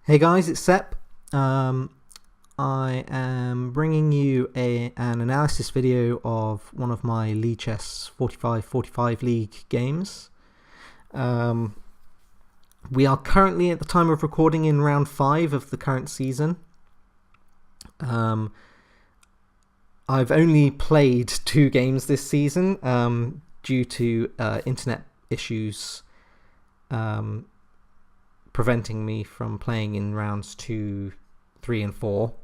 Hey guys, it's Sep. I am bringing you an analysis video of one of my Lichess 45 League games. We are currently, at the time of recording, in round 5 of the current season. I've only played 2 games this season due to internet issues preventing me from playing in rounds 2, 3 and 4.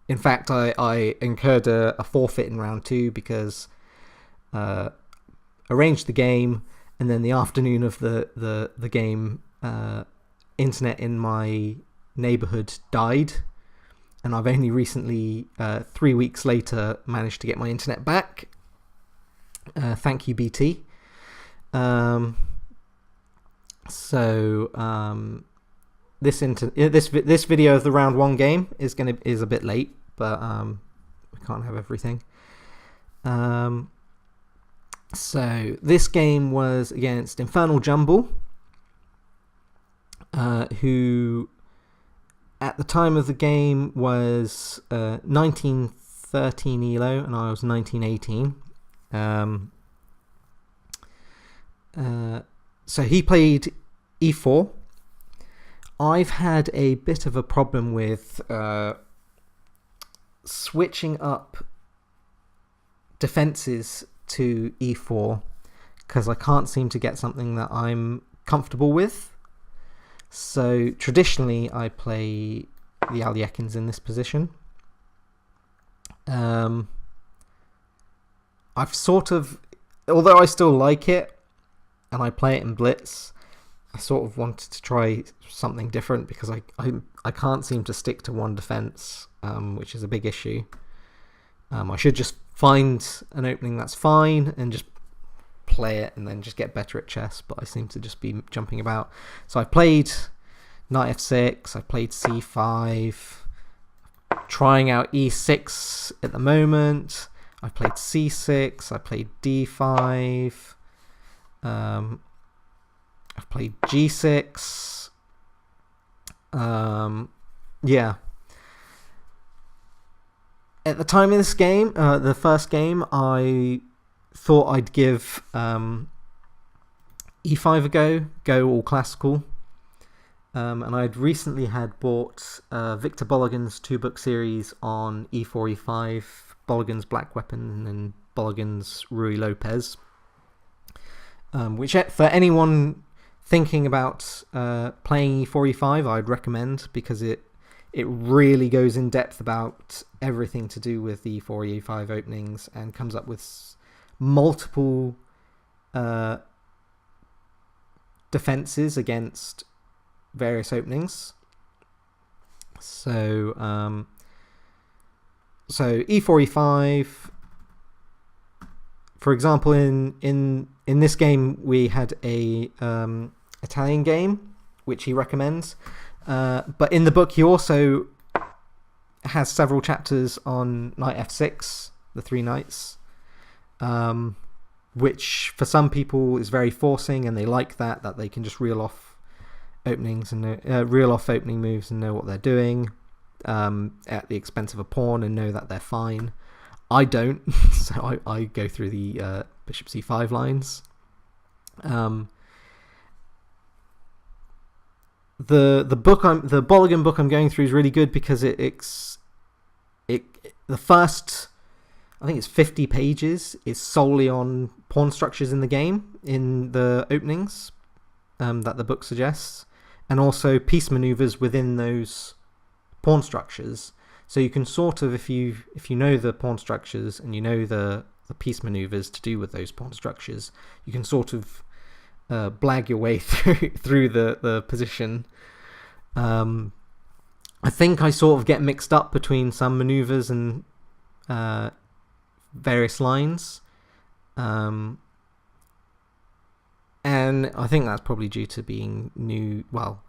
In fact, I incurred a forfeit in round 2 because arranged the game, and then the afternoon of the game, internet in my neighborhood died, and I've only recently, 3 weeks later, managed to get my internet back. Thank you, BT. This video of the round 1 game is a bit late, but we can't have everything. So this game was against InfernalJumble, who at the time of the game was 1913 ELO, and I was 1918. So he played e4. I've had a bit of a problem with switching up defenses to e4 because I can't seem to get something that I'm comfortable with. So traditionally I play the Aliekins in this position. I've sort of, although I still like it and I play it in Blitz, I sort of wanted to try something different because I can't seem to stick to one defense, which is a big issue. I should just find an opening that's fine and just play it and then just get better at chess, but I seem to just be jumping about. So I played knight f6, I played c5, trying out e6 at the moment. I played c6, I played d5, I've played g6. Yeah. At the time of this game, the first game, I thought I'd give e5 a go all classical. And I'd recently had bought Victor Bologan's 2-book series on e4, e5, Bologan's Black Weapon, and Bologan's Ruy Lopez. Which, for anyone thinking about playing e4, e5, I'd recommend, because it really goes in depth about everything to do with the e4, e5 openings and comes up with multiple defenses against various openings. So e4, e5. For example, in this game we had a Italian game which he recommends, but in the book he also has several chapters on knight f6, the 3 knights, which for some people is very forcing, and they like that they can just reel off openings and reel off opening moves and know what they're doing at the expense of a pawn and know that they're fine. I don't, so I go through the bishop c5 lines. The Bologan book I'm going through is really good because the first, I think it's 50 pages, is solely on pawn structures in the game, in the openings that the book suggests, and also piece maneuvers within those pawn structures. So you can sort of, if you know the pawn structures and you know the piece maneuvers to do with those pawn structures, you can sort of blag your way through the position. I think I sort of get mixed up between some maneuvers and various lines, and I think that's probably due to being new. Well,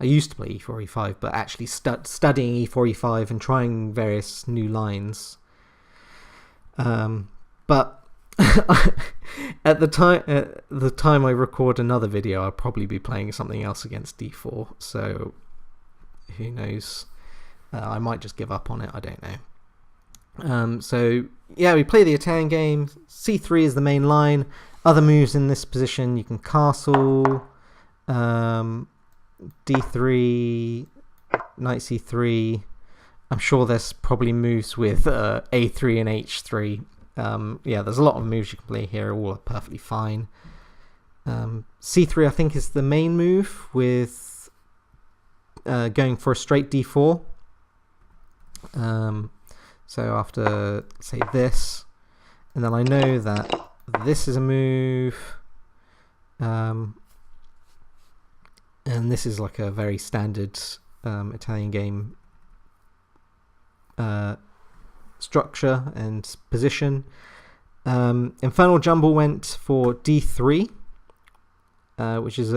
I used to play e4, e5, but actually studying e4, e5 and trying various new lines. But at the time I record another video, I'll probably be playing something else against d4. So who knows? I might just give up on it. I don't know. So yeah, we play the Italian game. c3 is the main line. Other moves in this position, you can castle, d3, knight c3. I'm sure there's probably moves with a3 and h3. Yeah, there's a lot of moves you can play here. All are perfectly fine. c3, I think, is the main move with going for a straight d4. So after, say, this, and then I know that this is a move, and this is like a very standard Italian game structure and position. InfernalJumble went for d3, which is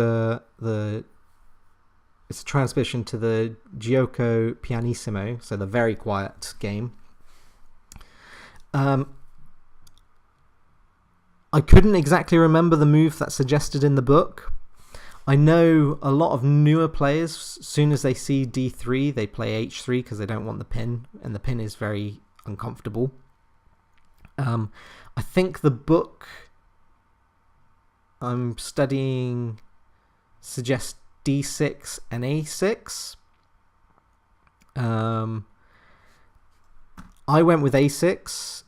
it's a transposition to the Gioco Pianissimo, so the very quiet game. I couldn't exactly remember the move that's suggested in the book. I know a lot of newer players, as soon as they see d3, they play h3 because they don't want the pin, and the pin is very uncomfortable. I think the book I'm studying suggests d6 and a6. I went with a6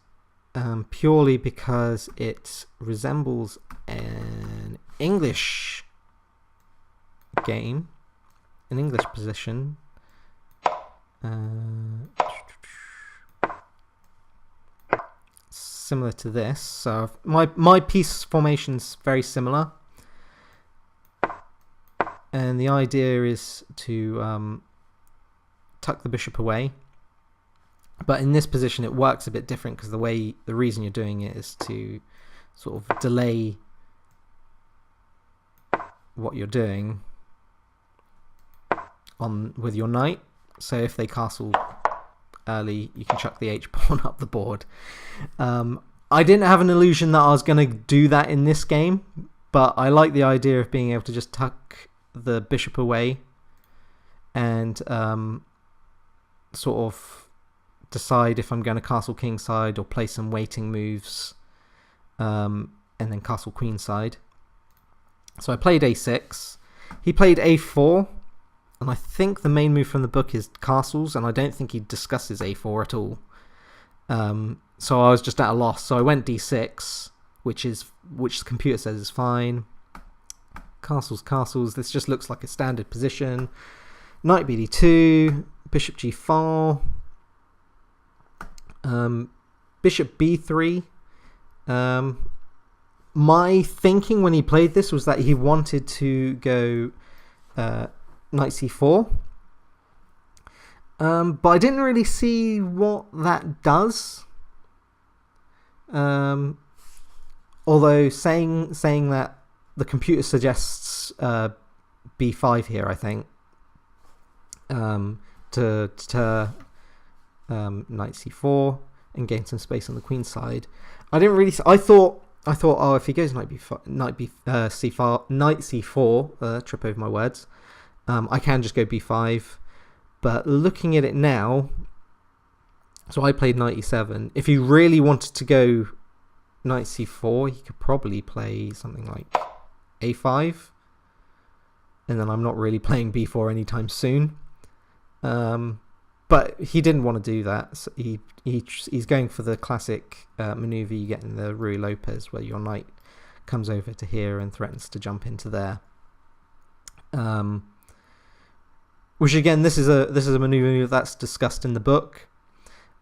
purely because it resembles an English game, an English position. Similar to this. So my piece formation's very similar. And the idea is to tuck the bishop away. But in this position, it works a bit different because the reason you're doing it is to sort of delay what you're doing with your knight. So if they castle early, you can chuck the h pawn up the board. I didn't have an illusion that I was going to do that in this game, but I like the idea of being able to just tuck the bishop away and sort of decide if I'm going to castle kingside or play some waiting moves, and then castle queenside. So I played a6. He played a4, and I think the main move from the book is castles, and I don't think he discusses a4 at all. So I was just at a loss. So I went d6, which the computer says is fine. Castles. This just looks like a standard position. Knight bd2, bishop g4, bishop b3. My thinking when he played this was that he wanted to go knight c4, but I didn't really see what that does. Although saying that the computer suggests b5 here, I think, to deter knight c4 and gain some space on the queen side. I didn't really. I thought, oh, if he goes knight c4, trip over my words, I can just go b5. But looking at it now, so I played knight e7. If he really wanted to go knight c4, he could probably play something like a5, and then I'm not really playing b4 anytime soon. But he didn't want to do that. So he's going for the classic maneuver you get in the Ruy Lopez, where your knight comes over to here and threatens to jump into there. Which again, this is a maneuver that's discussed in the book.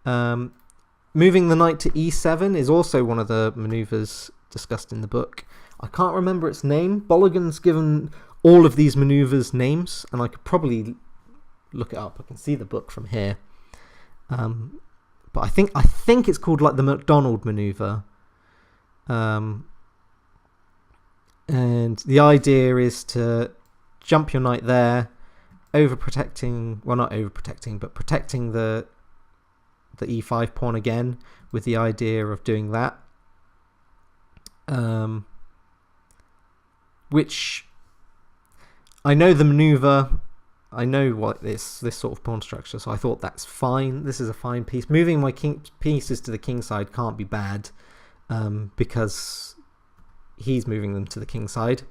Moving the knight to e7 is also one of the maneuvers discussed in the book. I can't remember its name. Bologan's given all of these maneuvers names, and I could probably look it up. I can see the book from here. But I think it's called like the McDonald maneuver. And the idea is to jump your knight there, overprotecting, well, not overprotecting, but protecting the e5 pawn again, with the idea of doing that. Which I know the maneuver I know what this sort of pawn structure, so I thought that's fine. This is a fine piece. Moving my pieces to the king side can't be bad, because he's moving them to the king side.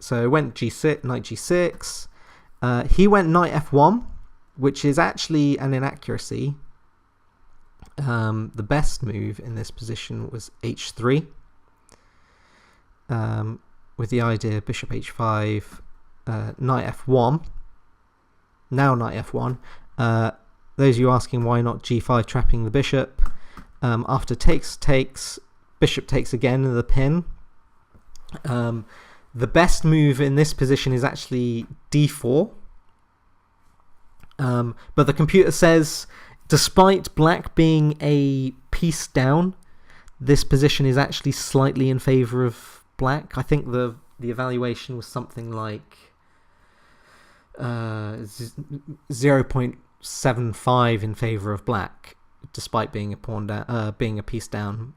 So went g6, knight g6. He went knight f1, which is actually an inaccuracy. The best move in this position was h3, with the idea bishop h5, knight f1. Now knight f1. Those of you asking why not g5 trapping the bishop. After takes, bishop takes again in the pin. The best move in this position is actually d4. But the computer says, despite black being a piece down, this position is actually slightly in favor of black. I think the evaluation was something like 0.75 in favor of black, despite being a pawn down, being a piece down.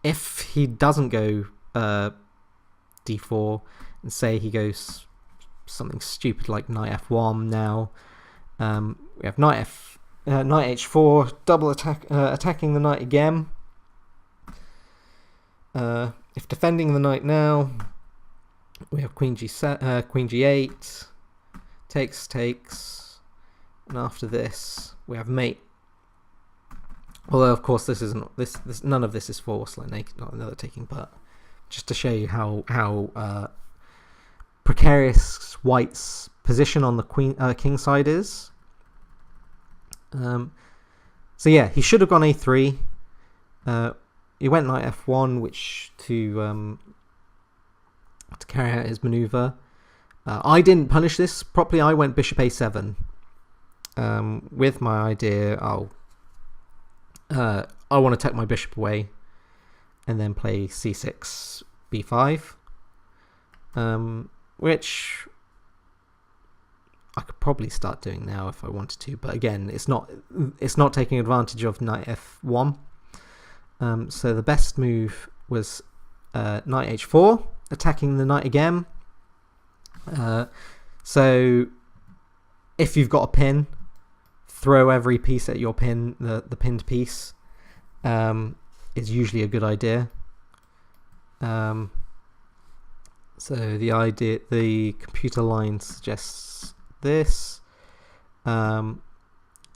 If he doesn't go d4 and say he goes something stupid like knight f1 now, we have knight h4, double attacking the knight again. If defending the knight now, we have queen g8, takes, and after this we have mate. Although of course this isn't none of this is forced, like not another taking part. Just to show you how precarious White's position on the king side is. So yeah, he should have gone a3. He went knight f1, which to carry out his maneuver. I didn't punish this properly. I went bishop a7 with my idea. I want to take my bishop away and then play c6, b5, which I could probably start doing now if I wanted to, but again, it's not taking advantage of knight f1. So the best move was knight h4, attacking the knight again. So if you've got a pin, throw every piece at your pin. The pinned piece is usually a good idea. So the computer line suggests this, and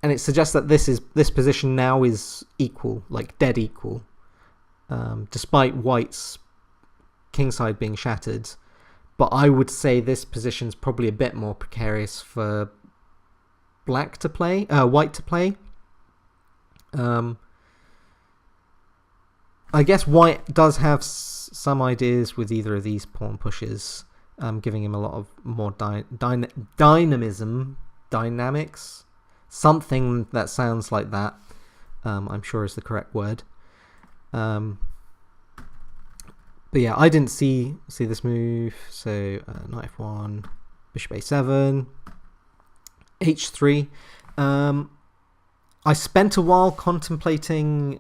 it suggests that this position now is equal, like dead equal, despite White's kingside being shattered. But I would say this position's probably a bit more precarious for White to play. I guess White does have some ideas with either of these pawn pushes, giving him a lot of more dynamics. Something that sounds like that, I'm sure is the correct word. But yeah, I didn't see this move. So knight f1, bishop a7, h3. I spent a while contemplating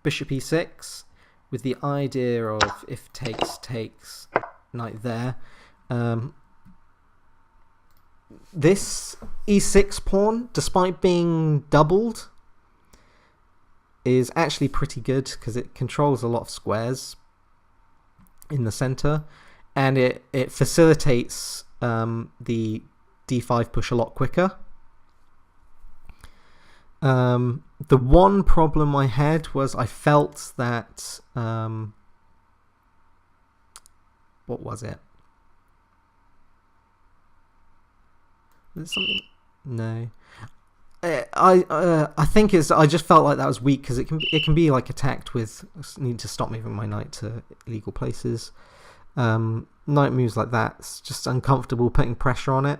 bishop e6 with the idea of if takes, knight there. This e6 pawn, despite being doubled, is actually pretty good because it controls a lot of squares in the center, and it facilitates the d5 push a lot quicker. The one problem I had was I felt that what was it? There's something. No. I think I just felt like that was weak because it can be like attacked with need to stop moving my knight to illegal places. Knight moves like that, it's just uncomfortable putting pressure on it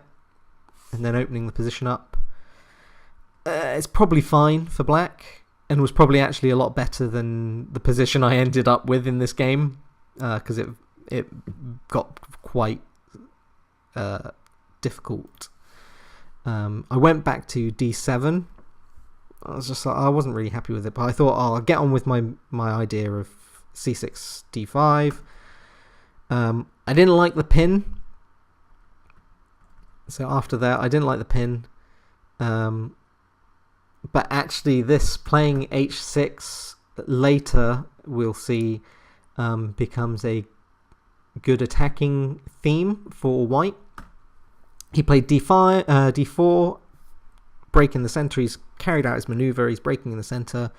and then opening the position up. It's probably fine for black and was probably actually a lot better than the position I ended up with in this game because it got quite difficult. I went back to d7. I was just I wasn't really happy with it, but I thought I'll get on with my idea of c6, d5. I didn't like the pin. So after that, I didn't like the pin. But actually, this playing h6 later, we'll see, becomes a good attacking theme for white. He played d5, d4, break in the center. He's carried out his maneuver. He's breaking in the center.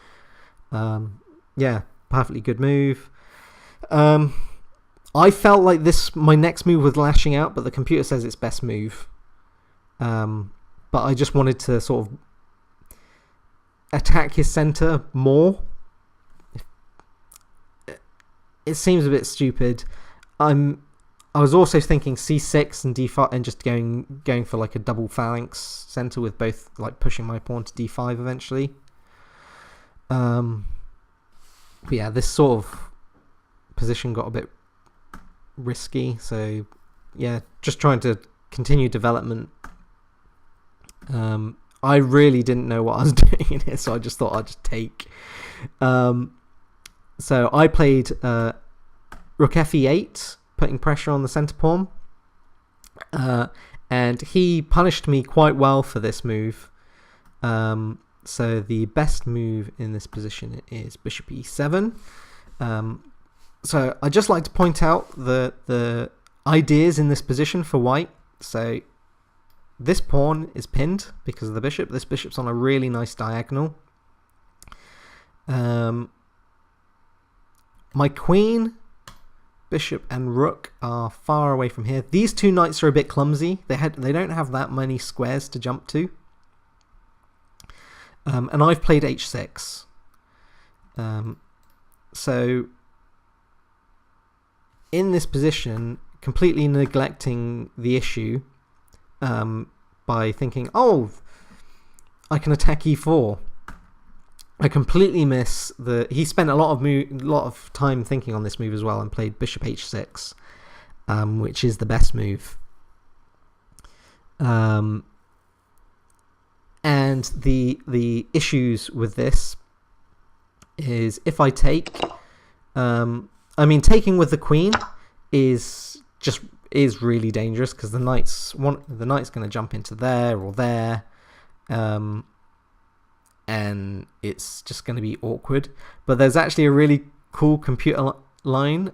Yeah, perfectly good move. I felt like my next move was lashing out, but the computer says it's best move. But I just wanted to sort of attack his center more. It seems a bit stupid. I was also thinking c6 and d5 and just going for like a double phalanx center with both, like pushing my pawn to d5 eventually. But yeah, this sort of position got a bit risky. So yeah, just trying to continue development. I really didn't know what I was doing in here, so I just thought I'd just take. So I played rook fe8, putting pressure on the center pawn. And he punished me quite well for this move. So the best move in this position is bishop e7. So I'd just like to point out the ideas in this position for white. So this pawn is pinned because of the bishop. This bishop's on a really nice diagonal. My queen, bishop, and rook are far away from here. These two knights are a bit clumsy. They don't have that many squares to jump to. And I've played h6. So in this position, completely neglecting the issue by thinking, oh, I can attack e4. I completely miss he spent a lot of time thinking on this move as well and played bishop h6, which is the best move. And the issues with this is if I take, taking with the queen is really dangerous because the knight's going to jump into there or there, and it's just going to be awkward. But there's actually a really cool computer line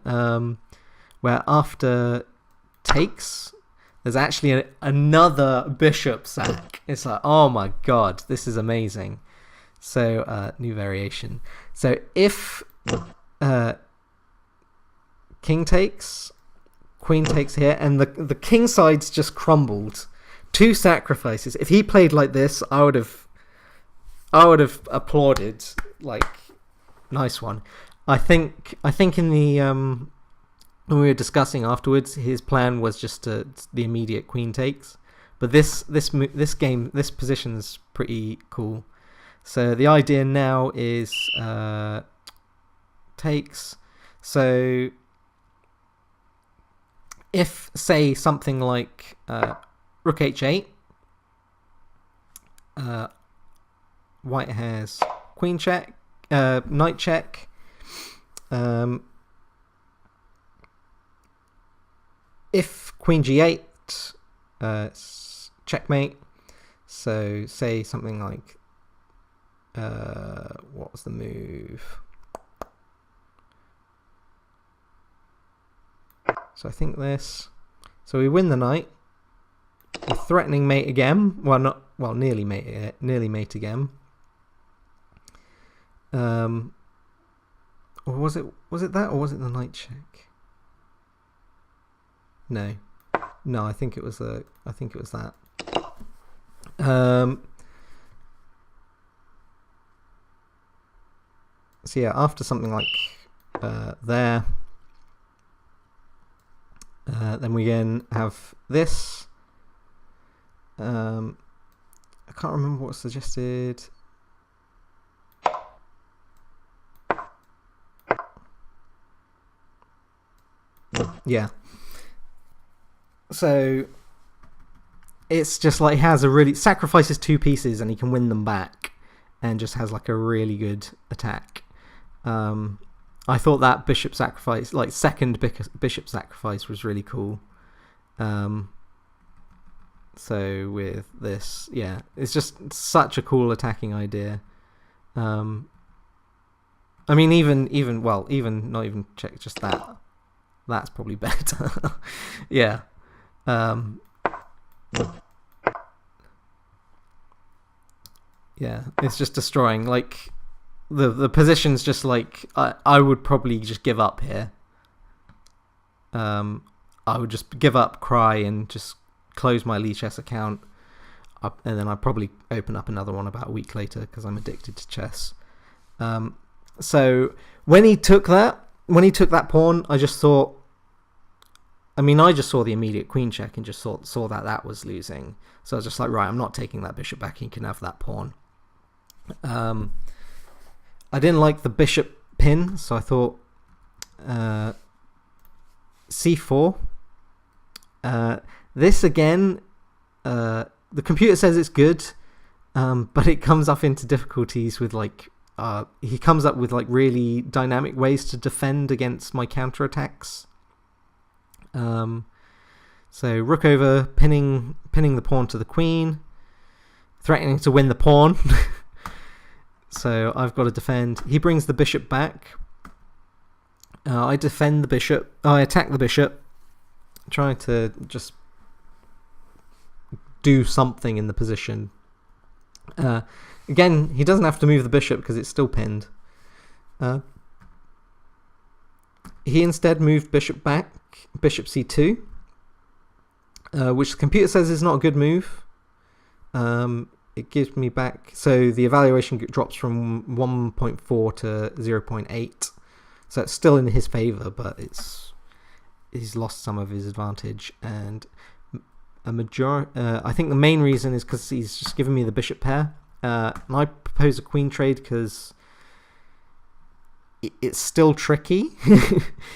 where after takes, there's actually another bishop sack. It's like, oh my god, this is amazing. So new variation. So if king takes, queen takes here, and the king side's just crumbled. 2 sacrifices. If he played like this, I would have applauded, like, nice one. I think in the when we were discussing afterwards, his plan was just the immediate queen takes. But this position's pretty cool. So the idea now is takes. So if, say, something like rook h8, white has queen check, knight check. If queen g8, checkmate. So say something like, what was the move? So I think this. So we win the knight. We're threatening mate again. Nearly mate again. Or was it that, or was it the knight check? No, I think it was that. So yeah, after something like there, then we again have this. I can't remember what was suggested. Yeah. So it's just like, sacrifices 2 pieces and he can win them back, and just has like a really good attack. I I thought that bishop sacrifice, like second bishop sacrifice, was really cool. So with this, yeah, it's just such a cool attacking idea. I mean, even not even check, just that. That's probably better. Yeah. Yeah, it's just destroying. Like the position's just like I would probably just give up here. I would just give up, cry, and just close my Lichess account, and then I'd probably open up another one about a week later because I'm addicted to chess. So when he took that pawn, I just thought. I mean, I just saw the immediate queen check and just saw that was losing. So I was just like, right, I'm not taking that bishop back. You can have that pawn. I didn't like the bishop pin, so I thought c4. This again, the computer says it's good, but it comes up into difficulties with he comes up with really dynamic ways to defend against my counterattacks. So rook over, pinning the pawn to the queen, threatening to win the pawn. So I've got to defend. He brings the bishop back. I defend the bishop. I attack the bishop, trying to just do something in the position. Again, he doesn't have to move the bishop because it's still pinned. He instead moved bishop back, bishop c2, which the computer says is not a good move. It gives me back, so the evaluation drops from 1.4 to 0.8, so it's still in his favor, but he's lost some of his advantage. And I think the main reason is because he's just given me the bishop pair, and I propose a queen trade because it's still tricky.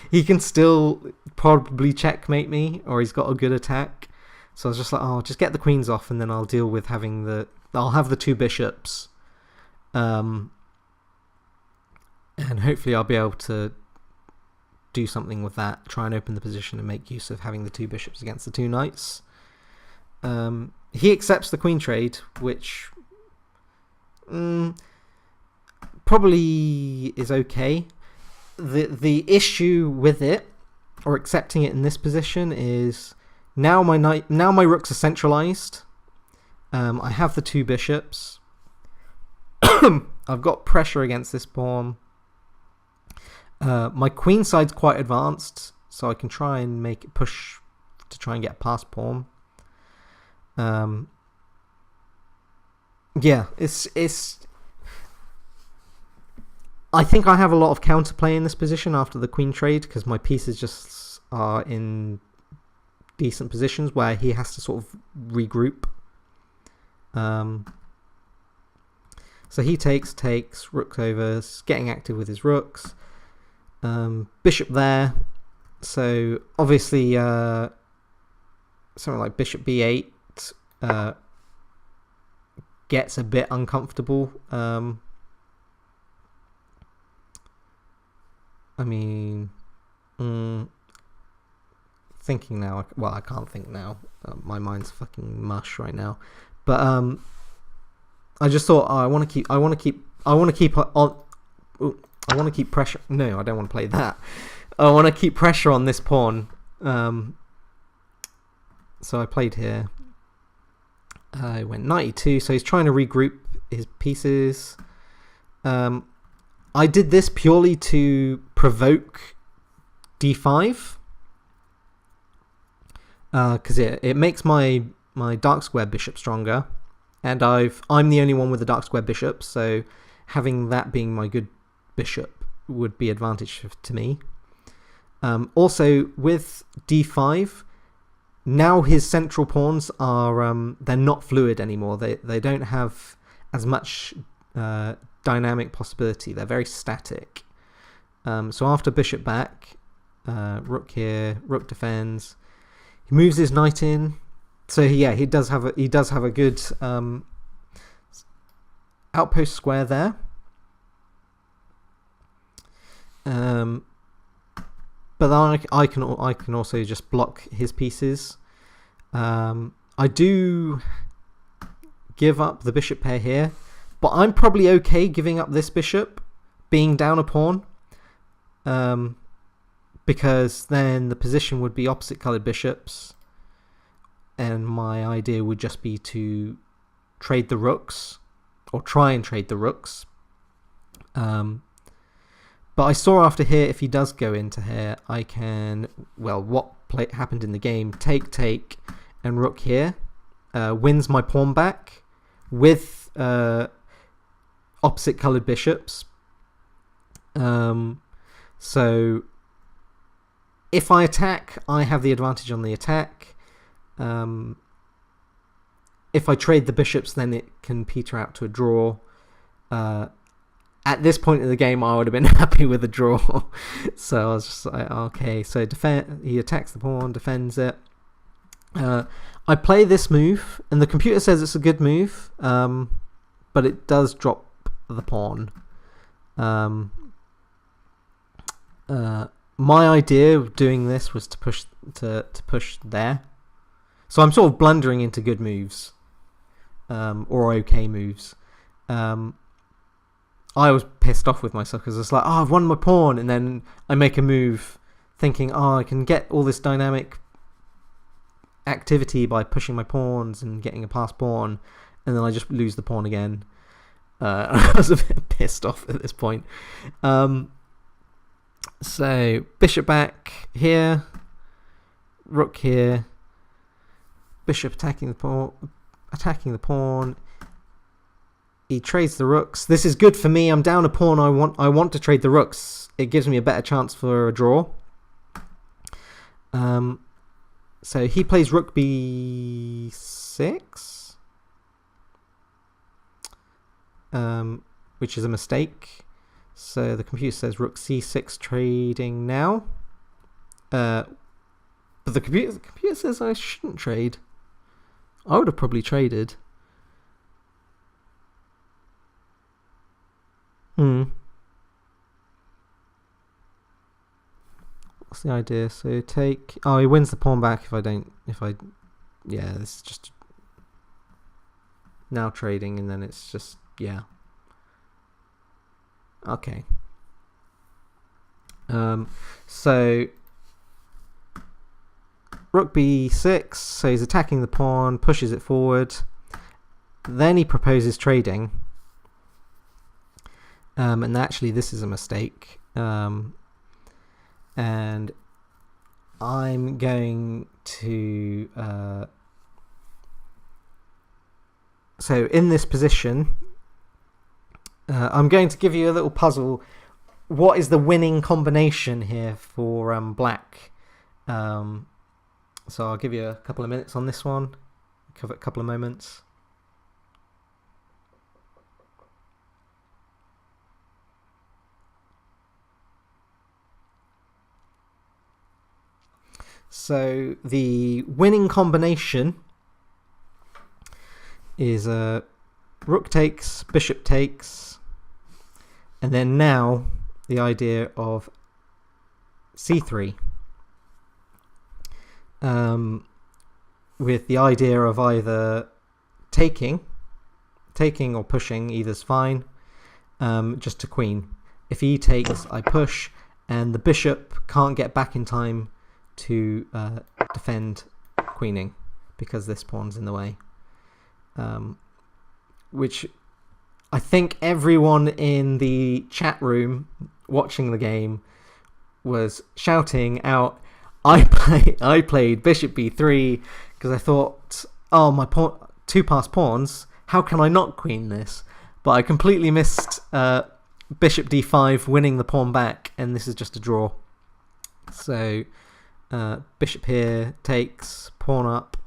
He can still probably checkmate me, or he's got a good attack. So I was just like, oh, just get the queens off, and then I'll deal with I'll have the two bishops, and hopefully I'll be able to do something with that, try and open the position and make use of having the two bishops against the two knights. He accepts the queen trade, which probably is okay. The issue with it, or accepting it in this position, is now my rooks are centralized. I have the two bishops. I've got pressure against this pawn. My queen side's quite advanced, so I can try and make it push to try and get past pawn. Yeah, it's. I think I have a lot of counterplay in this position after the queen trade because my pieces just are in decent positions where he has to sort of regroup. So he takes, rook over, getting active with his rooks. Bishop there. So obviously something like bishop b8 gets a bit uncomfortable. I mean, thinking now. Well, I can't think now. My mind's fucking mush right now. But I just thought I want to keep pressure. No, I don't want to play that. I want to keep pressure on this pawn. So I played here. I went knight e2, so he's trying to regroup his pieces. I did this purely to provoke d5, because it makes my dark square bishop stronger, and I'm the only one with the dark square bishop, so having that being my good bishop would be advantage to me. Also with d5, now his central pawns are they're not fluid anymore. They don't have as much dynamic possibility. They're very static. So after bishop back, rook here, rook defends. He moves his knight in. So yeah, he does have a good outpost square there. but then I can also just block his pieces. I do give up the bishop pair here, but I'm probably okay giving up this bishop, being down a pawn, because then the position would be opposite coloured bishops, and my idea would just be to trade the rooks, or try and trade the rooks. But I saw after here, if he does go into here, I can, well, what happened in the game, take, and rook here, wins my pawn back with opposite coloured bishops. So if I attack, I have the advantage on the attack. If I trade the bishops, then it can peter out to a draw. At this point in the game, I would have been happy with a draw. So I was just like, okay, so he attacks the pawn, defends it. I play this move, and the computer says it's a good move, but it does drop the pawn. My idea of doing this was to push there. So I'm sort of blundering into good moves, or okay moves. I was pissed off with myself because it's like, I've won my pawn, and then I make a move thinking, I can get all this dynamic activity by pushing my pawns and getting a passed pawn, and then I just lose the pawn again. I was a bit pissed off at this point. So bishop back here, rook here, bishop attacking the pawn. He trades the rooks. This is good for me. I'm down a pawn. I want to trade the rooks. It gives me a better chance for a draw. So he plays rook b6, which is a mistake. So the computer says rook c6 trading now. But the computer says I shouldn't trade. I would have probably traded. What's the idea? So take. Oh, he wins the pawn back if I don't. Yeah, this is just now trading, and then it's just, yeah. Okay. So rook b6. So he's attacking the pawn, pushes it forward. Then he proposes trading. And actually this is a mistake. And I'm going to so in this position, I'm going to give you a little puzzle. What is the winning combination here for black? So I'll give you a couple of minutes on this one, a couple of moments. So the winning combination is rook takes, bishop takes, and then now the idea of c3, with the idea of either taking or pushing, either's fine, just to queen. If he takes, I push, and the bishop can't get back in time to defend queening because this pawn's in the way, which I think everyone in the chat room watching the game was shouting out. I played bishop b3 because I thought, oh, my pawn, two passed pawns, how can I not queen this? But I completely missed bishop d5 winning the pawn back, and this is just a draw. So bishop here takes, pawn up.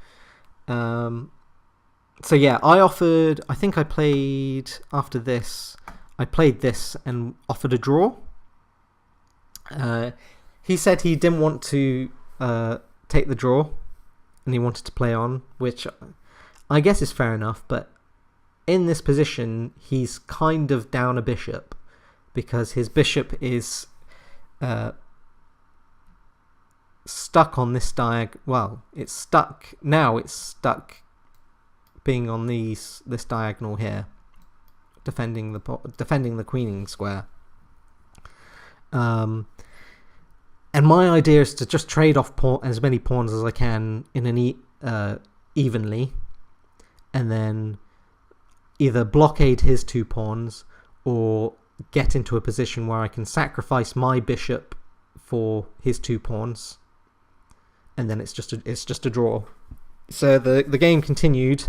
So yeah, I think I played after this, I played this and offered a draw. He said he didn't want to take the draw and he wanted to play on, which I guess is fair enough, but in this position he's kind of down a bishop because his bishop is stuck on this well, it's stuck now. It's stuck being on this diagonal here, defending the queening square. And my idea is to just trade off as many pawns as I can in an evenly, and then either blockade his 2 pawns or get into a position where I can sacrifice my bishop for his 2 pawns, and then it's just a draw. So the game continued.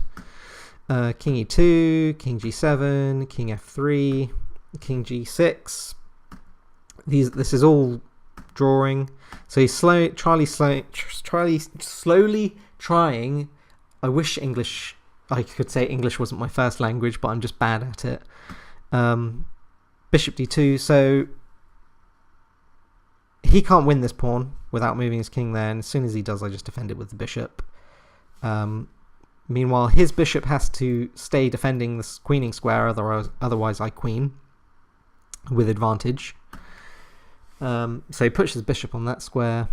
King e2, king g7, king f3, king g6. This is all drawing. So he's slowly trying. I wish I could say English wasn't my first language, but I'm just bad at it. Bishop d2. So he can't win this pawn without moving his king there, and as soon as he does, I just defend it with the bishop. Meanwhile, his bishop has to stay defending this queening square, otherwise I queen with advantage. So he puts his bishop on that square.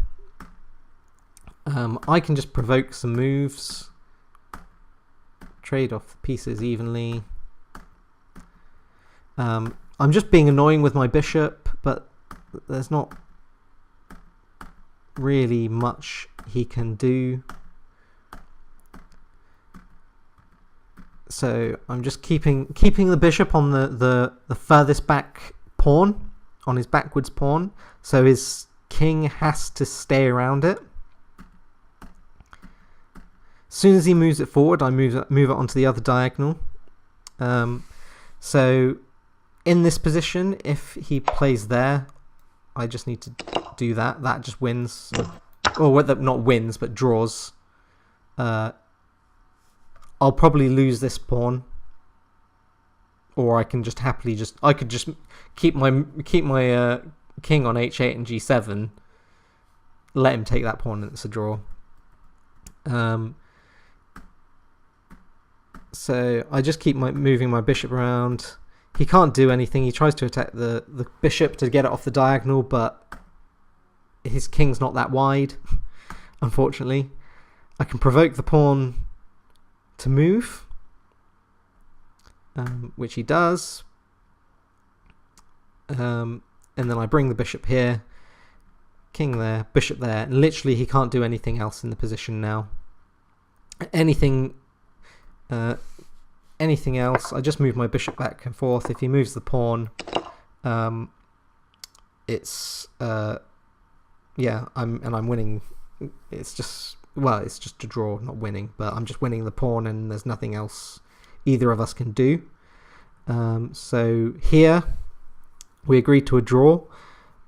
I can just provoke some moves, trade off the pieces evenly. I'm just being annoying with my bishop, but there's not really much he can do. So I'm just keeping the bishop on the furthest back pawn, on his backwards pawn, so his king has to stay around it. As soon as he moves it forward, I move it onto the other diagonal. So in this position, if he plays there, I just need to do that. That just wins, or whether not wins, but draws. I'll probably lose this pawn, or I can just happily keep my king on h8 and g7, let him take that pawn, and it's a draw. So I just keep moving my bishop around. He can't do anything. He tries to attack the bishop to get it off the diagonal, but his king's not that wide, unfortunately. I can provoke the pawn to move, which he does. And then I bring the bishop here, king there, bishop there, and literally he can't do anything else in the position now. Anything else, I just move my bishop back and forth. If he moves the pawn, it's I'm winning. It's just a draw, not winning, but I'm just winning the pawn, and there's nothing else either of us can do. So here we agreed to a draw,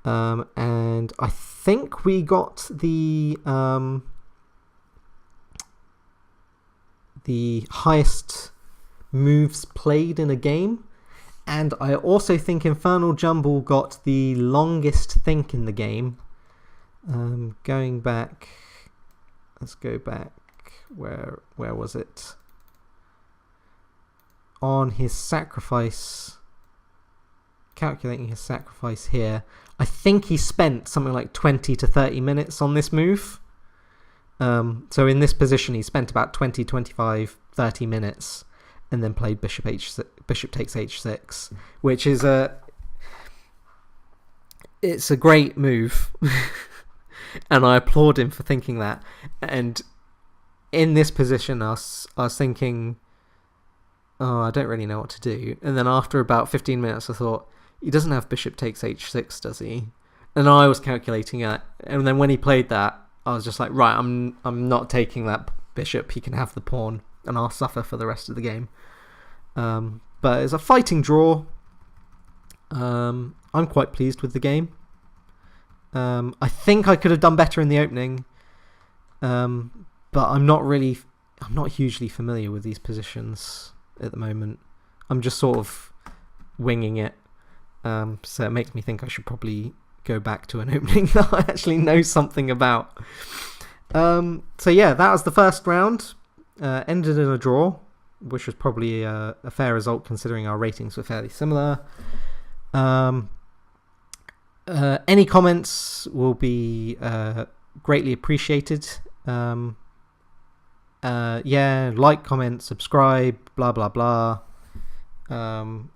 and I think we got the highest moves played in a game, and I also think InfernalJumble got the longest think in the game. Going back, let's go back. Where was it? On his sacrifice, calculating his sacrifice here, I think he spent something like 20 to 30 minutes on this move. So in this position, he spent about 20, 25, 30 minutes, and then played bishop takes h6, which is it's a great move, and I applaud him for thinking that. And in this position, I was thinking, oh, I don't really know what to do. And then after about 15 minutes, I thought, he doesn't have bishop takes h6, does he? And I was calculating it, and then when he played that, I was just like, right, I'm not taking that bishop. He can have the pawn, and I'll suffer for the rest of the game. But it's a fighting draw. I'm quite pleased with the game. I think I could have done better in the opening, but I'm not hugely familiar with these positions at the moment. I'm just sort of winging it, so it makes me think I should probably go back to an opening that I actually know something about. So yeah, that was the first round. Ended in a draw, which was probably a fair result considering our ratings were fairly similar. Any comments will be greatly appreciated. Like, comment, subscribe, blah blah blah. And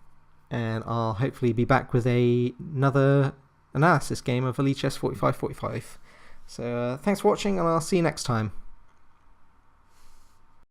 I'll hopefully be back with another analysis game of Lichess 4545. So thanks for watching, and I'll see you next time.